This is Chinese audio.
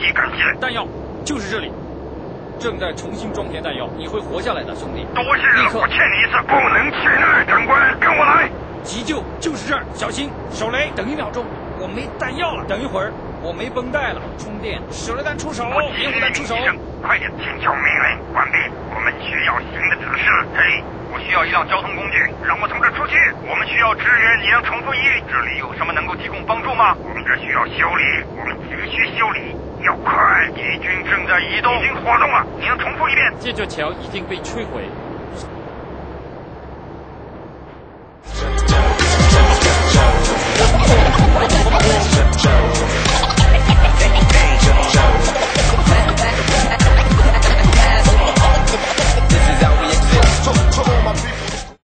极感谢。弹药就是这里，正在重新装填弹药，你会活下来的，兄弟。多谢了，我欠你一次，不能气馁，长官，跟我来。急救就是这儿，小心手雷。等1秒钟，我没弹药了。等一会儿，我没绷带了，充电。手榴弹出手，烟雾弹出手。快点听求命令，关闭。我们需要新的指示。嘿，我需要一辆交通工具，让我从这出去。我们需要支援，你能重复1？这里有什么能够提供帮助吗？我们这需要修理，我们急需修理，要快。敌军正在移动，已经活动了，你能重复1遍？这座桥已经被摧毁。